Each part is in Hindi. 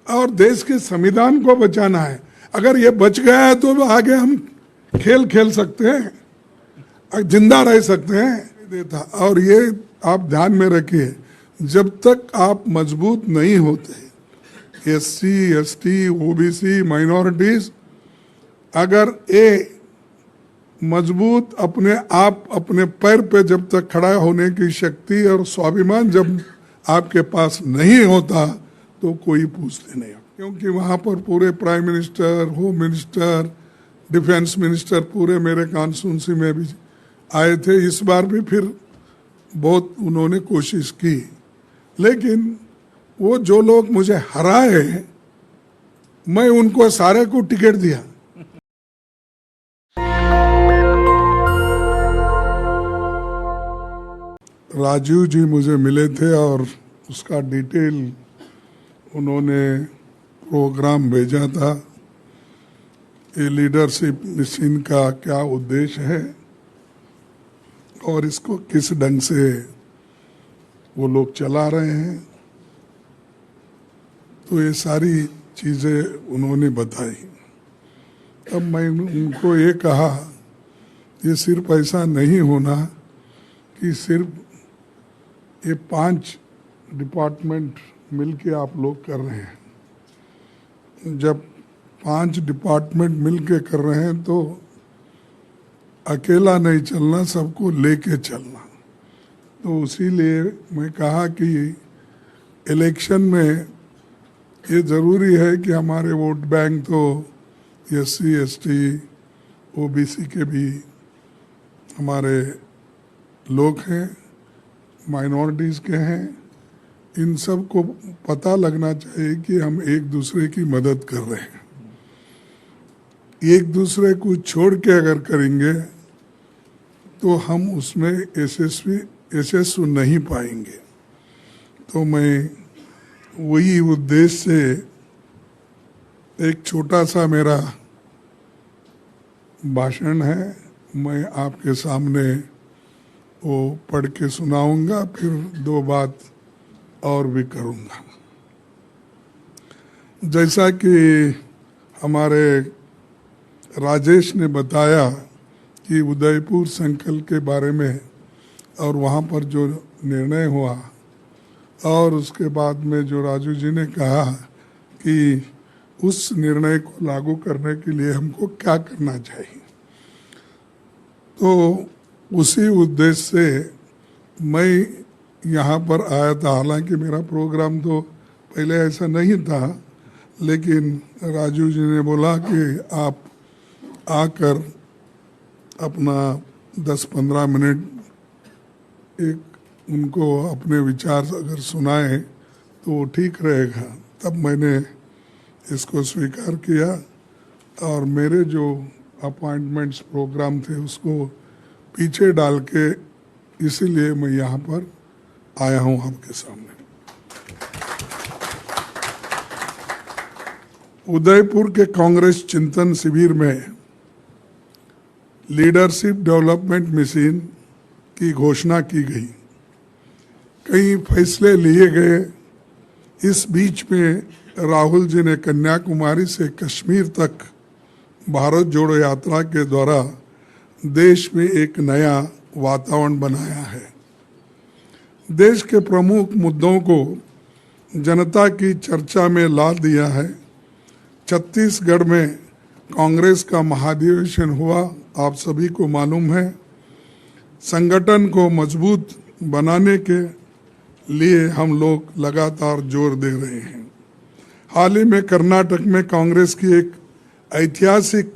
और देश के संविधान को बचाना है। अगर ये बच गया है तो आगे हम खेल खेल सकते हैं, जिंदा रह सकते हैं देता। और ये आप ध्यान में रखिए, जब तक आप मजबूत नहीं होते, SC ST OBC माइनॉरिटीज, अगर ये मजबूत अपने आप अपने पैर पे जब तक खड़ा होने की शक्ति और स्वाभिमान जब आपके पास नहीं होता तो कोई पूछते नहीं। क्योंकि वहाँ पर पूरे prime minister, home minister, defence minister पूरे मेरे कॉन्स्टिट्यूंसी में भी आए थे। इस बार भी फिर बहुत उन्होंने कोशिश की, लेकिन वो जो लोग मुझे हराए, मैं उनको सारे को टिकट दिया। राजीव जी मुझे मिले थे और उसका डिटेल उन्होंने प्रोग्राम भेजा था। ये लीडरशिप मिशन का क्या उद्देश्य है और इसको किस ढंग से वो लोग चला रहे हैं, तो ये सारी चीज़ें उन्होंने बताई। अब मैं उनको ये कहा, ये सिर्फ ऐसा नहीं होना कि सिर्फ ये 5 डिपार्टमेंट मिलके आप लोग कर रहे हैं। जब 5 डिपार्टमेंट मिलके कर रहे हैं तो अकेला नहीं चलना, सबको लेके चलना। तो इसीलिए मैं कहा कि इलेक्शन में ये ज़रूरी है कि हमारे वोट बैंक तो SC ST OBC के भी हमारे लोग हैं, माइनॉरिटीज़ के हैं। इन सब को पता लगना चाहिए कि हम एक दूसरे की मदद कर रहे हैं। एक दूसरे को छोड़ के अगर करेंगे तो हम उसमें यशस्वी नहीं पाएंगे। तो मैं वही उद्देश्य से एक छोटा सा मेरा भाषण है, मैं आपके सामने वो पढ़ के सुनाऊंगा, फिर 2 बात और भी करूंगा। जैसा कि हमारे राजेश ने बताया कि उदयपुर संकल्प के बारे में और वहाँ पर जो निर्णय हुआ, और उसके बाद में जो राजू जी ने कहा कि उस निर्णय को लागू करने के लिए हमको क्या करना चाहिए, तो उसी उद्देश्य से मैं यहाँ पर आया था। हालांकि मेरा प्रोग्राम तो पहले ऐसा नहीं था, लेकिन राजू जी ने बोला कि आप आकर अपना 10-15 मिनट एक उनको अपने विचार अगर सुनाए तो ठीक रहेगा। तब मैंने इसको स्वीकार किया और मेरे जो अपॉइंटमेंट्स प्रोग्राम थे उसको पीछे डाल के इसीलिए मैं यहाँ पर आया हूँ आपके सामने। उदयपुर के कांग्रेस चिंतन शिविर में लीडरशिप डेवलपमेंट मिशन की घोषणा की गई, कई फैसले लिए गए। इस बीच में राहुल जी ने कन्याकुमारी से कश्मीर तक भारत जोड़ो यात्रा के द्वारा देश में एक नया वातावरण बनाया है। देश के प्रमुख मुद्दों को जनता की चर्चा में ला दिया है। छत्तीसगढ़ में कांग्रेस का महाधिवेशन हुआ, आप सभी को मालूम है। संगठन को मजबूत बनाने के लिए हम लोग लगातार जोर दे रहे हैं। हाल ही में कर्नाटक में कांग्रेस की एक ऐतिहासिक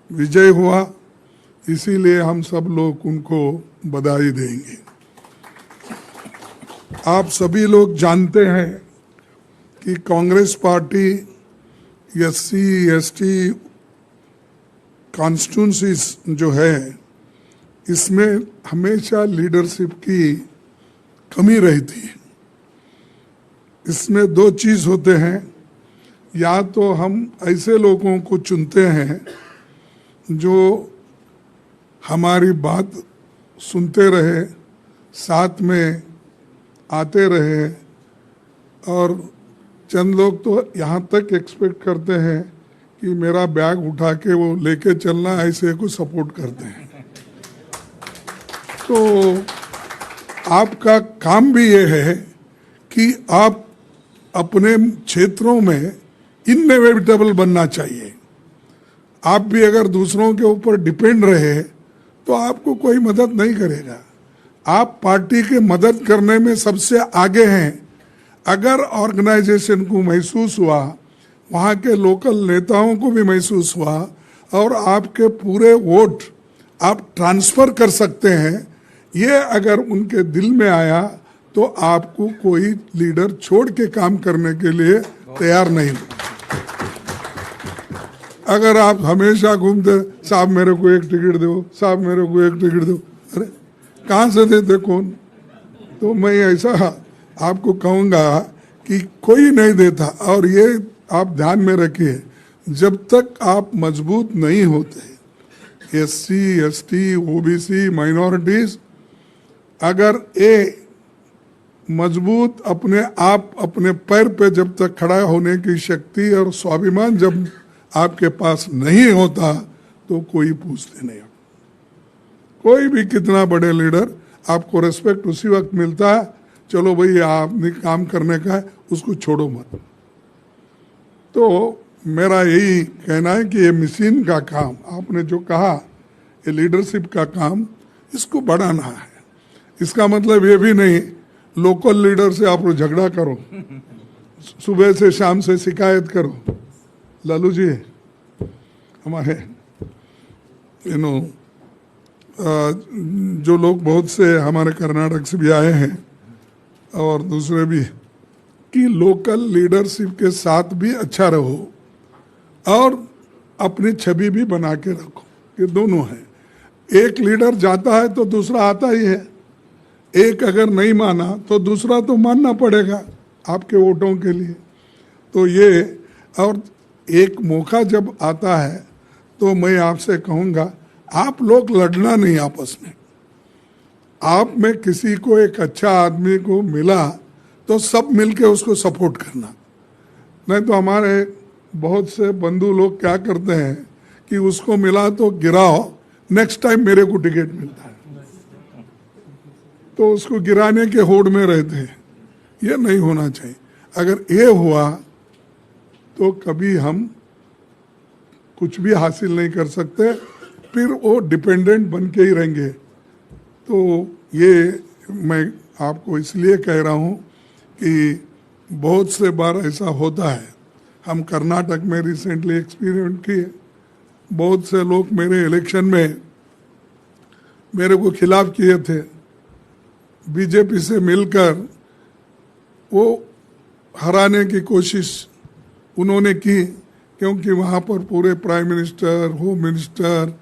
विजय हुआ, इसीलिए हम सब लोग उनको बधाई देंगे। आप सभी लोग जानते हैं कि Congress party SC ST constituencies जो है, इसमें हमेशा लीडरशिप की कमी रहती है। इसमें 2 चीज़ होते हैं, या तो हम ऐसे लोगों को चुनते हैं जो हमारी बात सुनते रहे, साथ में आते रहे और चंद लोग तो यहाँ तक एक्सपेक्ट करते हैं कि मेरा बैग उठा के वो लेके चलना, ऐसे को सपोर्ट करते हैं। तो आपका काम भी ये है कि आप अपने क्षेत्रों में इनएविटेबल बनना चाहिए। आप भी अगर दूसरों के ऊपर डिपेंड रहे तो आपको कोई मदद नहीं करेगा। आप पार्टी के मदद करने में सबसे आगे हैं। अगर ऑर्गेनाइजेशन को महसूस हुआ, वहाँ के लोकल नेताओं को भी महसूस हुआ और आपके पूरे वोट आप ट्रांसफर कर सकते हैं, ये अगर उनके दिल में आया तो आपको कोई लीडर छोड़ के काम करने के लिए तैयार नहीं। अगर आप हमेशा घूमते, साहब मेरे को एक टिकट दो, साहब मेरे को एक टिकट दो, अरे कहाँ से देते कौन? तो मैं ऐसा आपको कहूँगा कि कोई नहीं देता। और ये आप ध्यान में रखिए, जब तक आप मजबूत नहीं होते, SC, ST, OBC, माइनॉरिटीज, अगर ये मजबूत अपने आप अपने पैर पे जब तक खड़ा होने की शक्ति और स्वाभिमान जब आपके पास नहीं होता तो कोई पूछते नहीं। कोई भी कितना बड़े लीडर, आपको रिस्पेक्ट उसी वक्त मिलता है, चलो भाई आपने काम करने का है, उसको छोड़ो मत। तो मेरा यही कहना है कि ये मशीन का काम, आपने जो कहा, ये लीडरशिप का काम, इसको बढ़ाना है। इसका मतलब ये भी नहीं लोकल लीडर से आप झगड़ा करो, सुबह से शाम से शिकायत करो। लालू जी हमारे जो लोग बहुत से हमारे कर्नाटक से भी आए हैं और दूसरे भी, कि लोकल लीडरशिप के साथ भी अच्छा रहो और अपनी छवि भी बना के रखो। ये दोनों है। एक लीडर जाता है तो दूसरा आता ही है। एक अगर नहीं माना तो दूसरा तो मानना पड़ेगा आपके वोटों के लिए। तो ये, और एक मौका जब आता है तो मैं आपसे कहूँगा, आप लोग लड़ना नहीं आपस में। आप में किसी को एक अच्छा आदमी को मिला तो सब मिलके उसको सपोर्ट करना। नहीं तो हमारे बहुत से बंधु लोग क्या करते हैं कि उसको मिला तो गिराओ, नेक्स्ट टाइम मेरे को टिकट मिलता है, तो उसको गिराने के होड़ में रहते हैं। ये नहीं होना चाहिए। अगर ये हुआ तो कभी हम कुछ भी हासिल नहीं कर सकते, फिर वो डिपेंडेंट बन के ही रहेंगे। तो ये मैं आपको इसलिए कह रहा हूँ कि बहुत से बार ऐसा होता है। हम कर्नाटक में रिसेंटली एक्सपीरियंस किए, बहुत से लोग मेरे इलेक्शन में मेरे को खिलाफ किए थे, बीजेपी से मिलकर वो हराने की कोशिश उन्होंने की, क्योंकि वहाँ पर पूरे prime minister, home minister,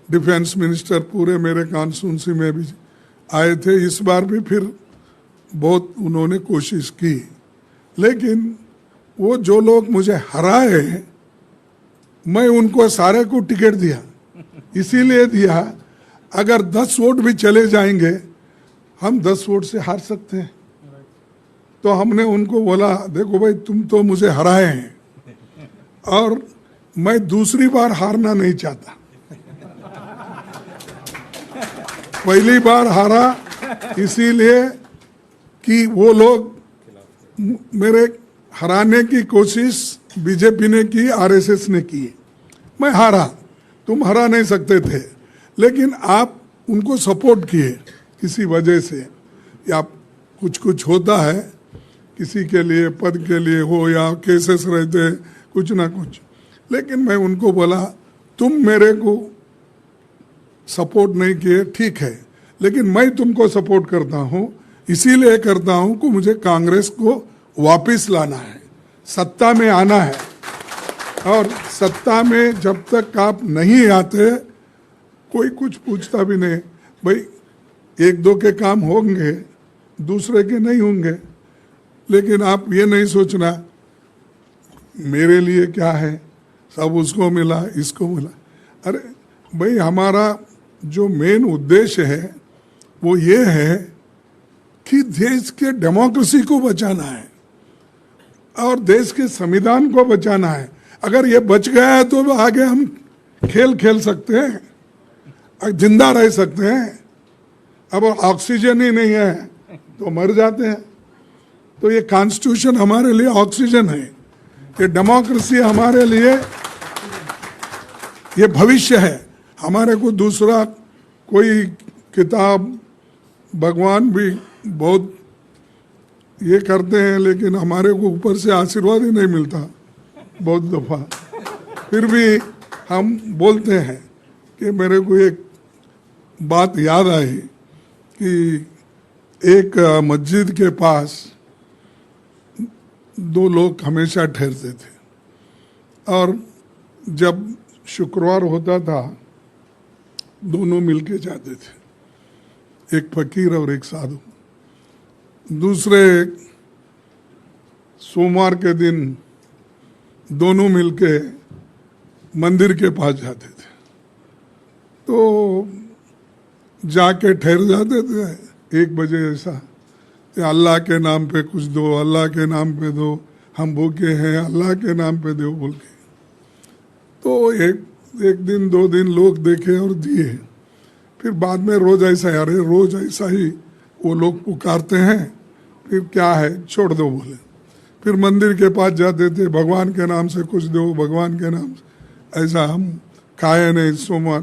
defence minister पूरे मेरे कॉन्स्टिट्यूंसी में भी आए थे। इस बार भी फिर बहुत उन्होंने कोशिश की, लेकिन वो जो लोग मुझे हराए, मैं उनको सारे को टिकट दिया। इसीलिए दिया, अगर 10 वोट भी चले जाएंगे, हम 10 वोट से हार सकते हैं। तो हमने उनको बोला, देखो भाई तुम तो मुझे हराए हैं और मैं दूसरी बार हारना नहीं चाहता। पहली बार हारा इसीलिए कि वो लोग मेरे हराने की कोशिश बीजेपी ने की, आरएसएस ने की। मैं हारा, तुम हरा नहीं सकते थे, लेकिन आप उनको सपोर्ट किए किसी वजह से, या कुछ कुछ होता है किसी के लिए, पद के लिए हो या केसेस रहते कुछ ना कुछ। लेकिन मैं उनको बोला, तुम मेरे को सपोर्ट नहीं किए, ठीक है, लेकिन मैं तुमको सपोर्ट करता हूँ। इसीलिए करता हूँ कि मुझे कांग्रेस को वापस लाना है, सत्ता में आना है। और सत्ता में जब तक आप नहीं आते, कोई कुछ पूछता भी नहीं। भाई 1-2 के काम होंगे, दूसरे के नहीं होंगे, लेकिन आप ये नहीं सोचना मेरे लिए क्या है, सब उसको मिला, इसको मिला। अरे भाई, हमारा जो मेन उद्देश्य है वो ये है कि देश के डेमोक्रेसी को बचाना है। और देश के संविधान को बचाना है। अगर ये बच गया है तो आगे हम खेल खेल सकते हैं, जिंदा रह सकते हैं। अब ऑक्सीजन ही नहीं है तो मर जाते हैं। तो ये कॉन्स्टिट्यूशन हमारे लिए ऑक्सीजन है, ये डेमोक्रेसी हमारे लिए ये भविष्य है। हमारे को दूसरा कोई किताब, भगवान भी बहुत ये करते हैं, लेकिन हमारे को ऊपर से आशीर्वाद ही नहीं मिलता बहुत दफा। फिर भी हम बोलते हैं कि मेरे को एक बात याद आई कि एक मस्जिद के पास दो लोग हमेशा ठहरते थे, और जब शुक्रवार होता था दोनों मिलके जाते थे, एक फकीर और एक साधु। दूसरे सोमवार के दिन दोनों मिलके मंदिर के पास जाते थे। तो जाके ठहर जाते थे 1 बजे ऐसा, अल्लाह के नाम पे कुछ दो, अल्लाह के नाम पे दो, हम भूखे हैं, अल्लाह के नाम पे दो बोल के। तो एक दिन 2 दिन लोग देखे और दिए। फिर बाद में रोज ऐसा, अरे रोज ऐसा ही वो लोग पुकारते हैं, फिर क्या है छोड़ दो बोले। फिर मंदिर के पास जाते थे, भगवान के नाम से कुछ दो, भगवान के नाम से। ऐसा हम खाए नहीं सोमवार,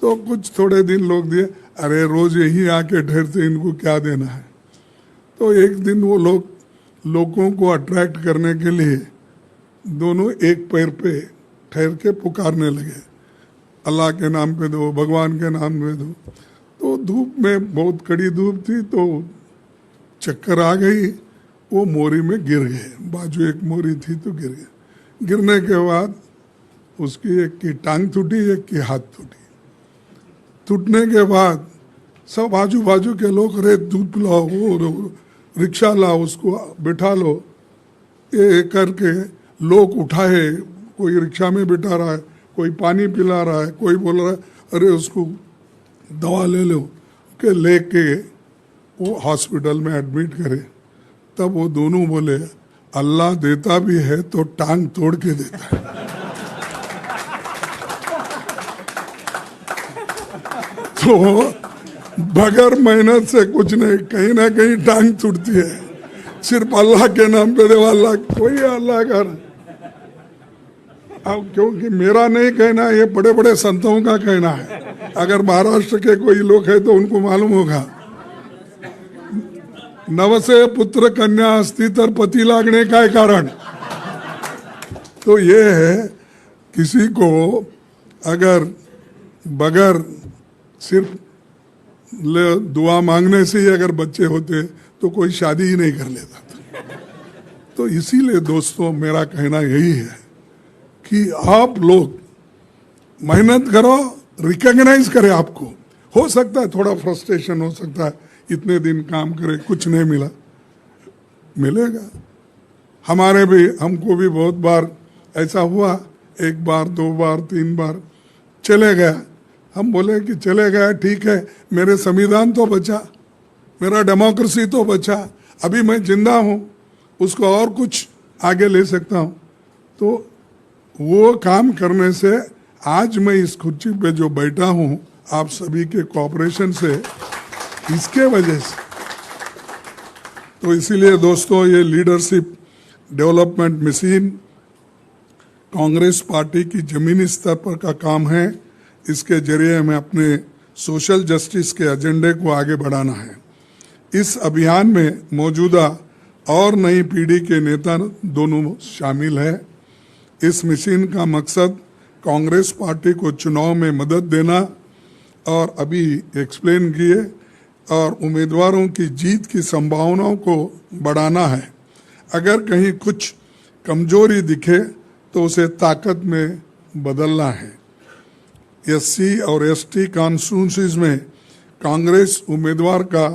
तो कुछ थोड़े दिन लोग दिए, अरे रोज यही आके ठहरते, इनको क्या देना है। तो एक दिन वो लोगों को अट्रैक्ट करने के लिए दोनों एक पैर पे ठहर के पुकारने लगे, अल्लाह के नाम पे दो, भगवान के नाम पे दो। तो धूप में बहुत कड़ी धूप थी, तो चक्कर आ गई, वो मोरी में गिर गए। बाजू एक मोरी थी तो गिर गए। गिरने के बाद उसकी एक की टांग टूटी, एक की हाथ टूटी। टूटने के बाद सब आजू बाजू के लोग, अरे दूध पिलाओ, वो रिक्शा लाओ, उसको बिठा लो, ये करके लोग उठाए। कोई रिक्शा में बिठा रहा है, कोई पानी पिला रहा है, कोई बोल रहा है अरे उसको दवा ले लो, के लेके वो हॉस्पिटल में एडमिट करे। तब वो दोनों बोले, अल्लाह देता भी है तो टांग तोड़ के देता है। तो बगैर मेहनत से कुछ नहीं, कहीं ना कहीं टांग टूटती है। सिर्फ अल्लाह के नाम पे दे, अल्लाह कोई अल्लाह कर। अब क्योंकि मेरा नहीं कहना, ये बड़े बड़े संतों का कहना है। अगर महाराष्ट्र के कोई लोग हैं तो उनको मालूम होगा, नवसे पुत्र कन्या अस्ति तर पति लागने का कारण। तो ये है, किसी को अगर बगैर सिर्फ दुआ मांगने से ही अगर बच्चे होते तो कोई शादी ही नहीं कर लेता था। तो इसीलिए दोस्तों मेरा कहना यही है कि आप लोग मेहनत करो, रिकॉग्नाइज करें आपको। हो सकता है थोड़ा फ्रस्ट्रेशन हो सकता है, इतने दिन काम करे कुछ नहीं मिला, मिलेगा। हमारे भी, हमको भी बहुत बार ऐसा हुआ, 1 बार 2 बार 3 बार चले गया। हम बोले कि चले गया ठीक है, मेरे संविधान तो बचा, मेरा डेमोक्रेसी तो बचा, अभी मैं जिंदा हूँ, उसको और कुछ आगे ले सकता हूँ। तो वो काम करने से आज मैं इस कुर्सी पे जो बैठा हूँ आप सभी के कोऑपरेशन से, इसके वजह से। तो इसीलिए दोस्तों, ये leadership development mission Congress party की जमीनी स्तर पर का काम है। इसके जरिए हमें अपने सोशल जस्टिस के एजेंडे को आगे बढ़ाना है। इस अभियान में मौजूदा और नई पीढ़ी के नेता दोनों शामिल हैं। इस मिशन का मकसद कांग्रेस पार्टी को चुनाव में मदद देना और अभी एक्सप्लेन किए, और उम्मीदवारों की जीत की संभावनाओं को बढ़ाना है। अगर कहीं कुछ कमजोरी दिखे तो उसे ताकत में बदलना है। एससी और एसटी कॉन्स्टिट्यूंसीज में कांग्रेस उम्मीदवार का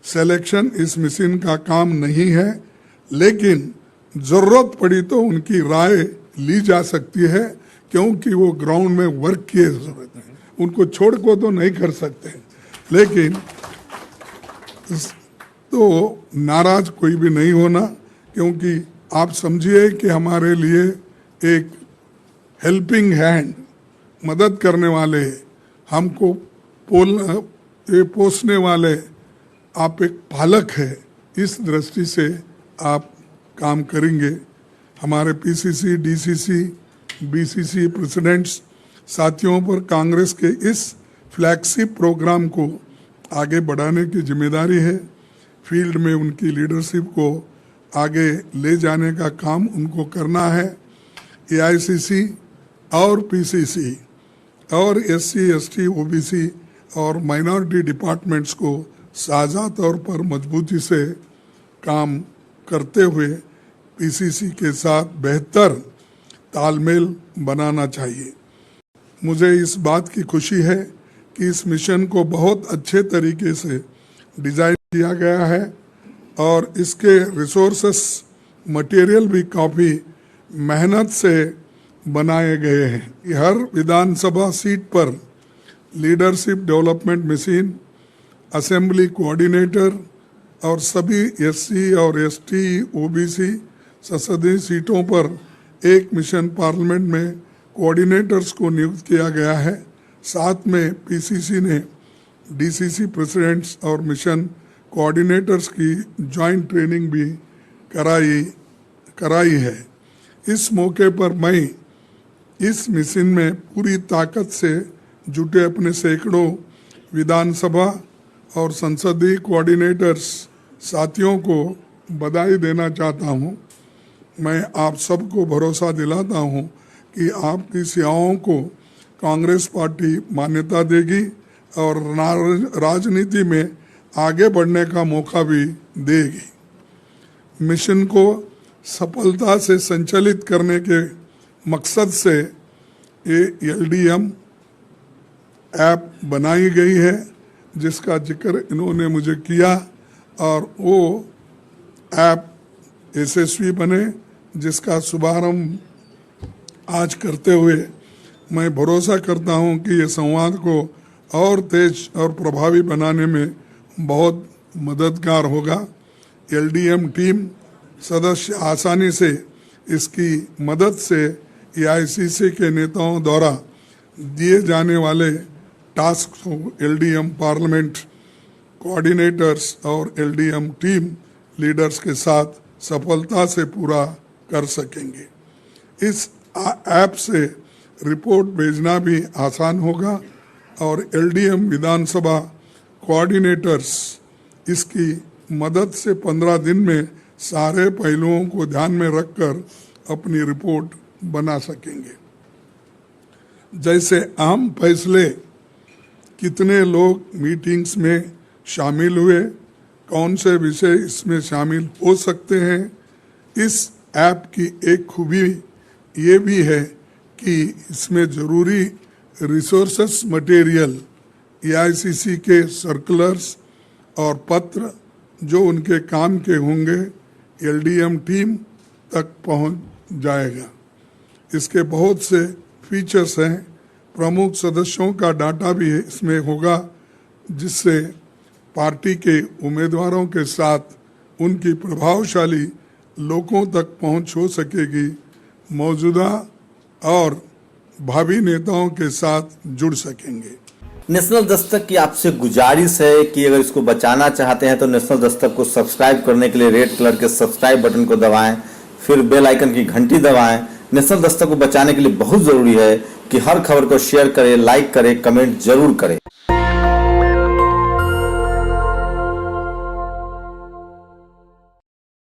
सिलेक्शन इस मिशन का काम नहीं है, लेकिन जरूरत पड़ी तो उनकी राय ली जा सकती है, क्योंकि वो ग्राउंड में वर्क की जरूरत है। उनको छोड़ को तो नहीं कर सकते, लेकिन तो नाराज कोई भी नहीं होना, क्योंकि आप समझिए कि हमारे लिए एक हेल्पिंग हैंड, मदद करने वाले, हमको पोसने वाले, आप एक पालक है, इस दृष्टि से आप काम करेंगे। हमारे पीसीसी, डीसीसी, बीसीसी प्रेसिडेंट्स साथियों पर कांग्रेस के इस फ्लैगशिप प्रोग्राम को आगे बढ़ाने की जिम्मेदारी है। फील्ड में उनकी लीडरशिप को आगे ले जाने का काम उनको करना है। एआईसीसी और पीसीसी और एससी, एसटी, ओबीसी और माइनॉरिटी डिपार्टमेंट्स को साझा तौर पर मजबूती से काम करते हुए पीसीसी के साथ बेहतर तालमेल बनाना चाहिए। मुझे इस बात की खुशी है कि इस मिशन को बहुत अच्छे तरीके से डिजाइन किया गया है और इसके रिसोर्सेस, मटेरियल भी काफ़ी मेहनत से बनाए गए हैं। हर विधानसभा सीट पर leadership development machine, assembly coordinator और सभी एससी और एसटी, ओबीसी संसदीय सीटों पर एक मिशन पार्लियामेंट में कोऑर्डिनेटर्स को नियुक्त किया गया है। साथ में पीसीसी ने डीसीसी प्रेसिडेंट्स और मिशन कोऑर्डिनेटर्स की जॉइंट ट्रेनिंग भी कराई है। इस मौके पर मैं इस मिशन में पूरी ताकत से जुटे अपने सैकड़ों विधानसभा और संसदीय कोऑर्डिनेटर्स साथियों को बधाई देना चाहता हूं। मैं आप सबको भरोसा दिलाता हूं कि आपकी सेवाओं को कांग्रेस पार्टी मान्यता देगी और राजनीति में आगे बढ़ने का मौका भी देगी। मिशन को सफलता से संचालित करने के मकसद से ये एलडीएम ऐप बनाई गई है, जिसका जिक्र इन्होंने मुझे किया, और वो ऐप यशस्वी बने, जिसका शुभारंभ आज करते हुए मैं भरोसा करता हूं कि ये संवाद को और तेज और प्रभावी बनाने में बहुत मददगार होगा। एलडीएम टीम सदस्य आसानी से इसकी मदद से एआईसीसी के नेताओं द्वारा दिए जाने वाले टास्क को एलडीएम पार्लियामेंट कोऑर्डिनेटर्स और एलडीएम टीम लीडर्स के साथ सफलता से पूरा कर सकेंगे। इस ऐप से रिपोर्ट भेजना भी आसान होगा और एलडीएम विधानसभा कोऑर्डिनेटर्स इसकी मदद से 15 दिन में सारे पहलुओं को ध्यान में रखकर अपनी रिपोर्ट बना सकेंगे। जैसे अहम फैसले, कितने लोग मीटिंग्स में शामिल हुए, कौन से विषय इसमें शामिल हो सकते हैं। इस ऐप की एक खूबी ये भी है कि इसमें ज़रूरी रिसोर्सेस मटेरियल, एआईसीसी के सर्कुलर्स और पत्र जो उनके काम के होंगे, एलडीएम टीम तक पहुंच जाएगा। इसके बहुत से फीचर्स हैं। प्रमुख सदस्यों का डाटा भी इसमें होगा, जिससे पार्टी के उम्मीदवारों के साथ उनकी प्रभावशाली लोगों तक पहुंच हो सकेगी, मौजूदा और भावी नेताओं के साथ जुड़ सकेंगे। नेशनल दस्तक की आपसे गुजारिश है कि अगर इसको बचाना चाहते हैं तो नेशनल दस्तक को सब्सक्राइब करने के लिए रेड कलर के सब्सक्राइब बटन को दबाएं, फिर बेल आइकन की घंटी दबाएं। नेशनल दस्तक को बचाने के लिए बहुत जरूरी है कि हर खबर को शेयर करें, लाइक करें, कमेंट जरूर करें।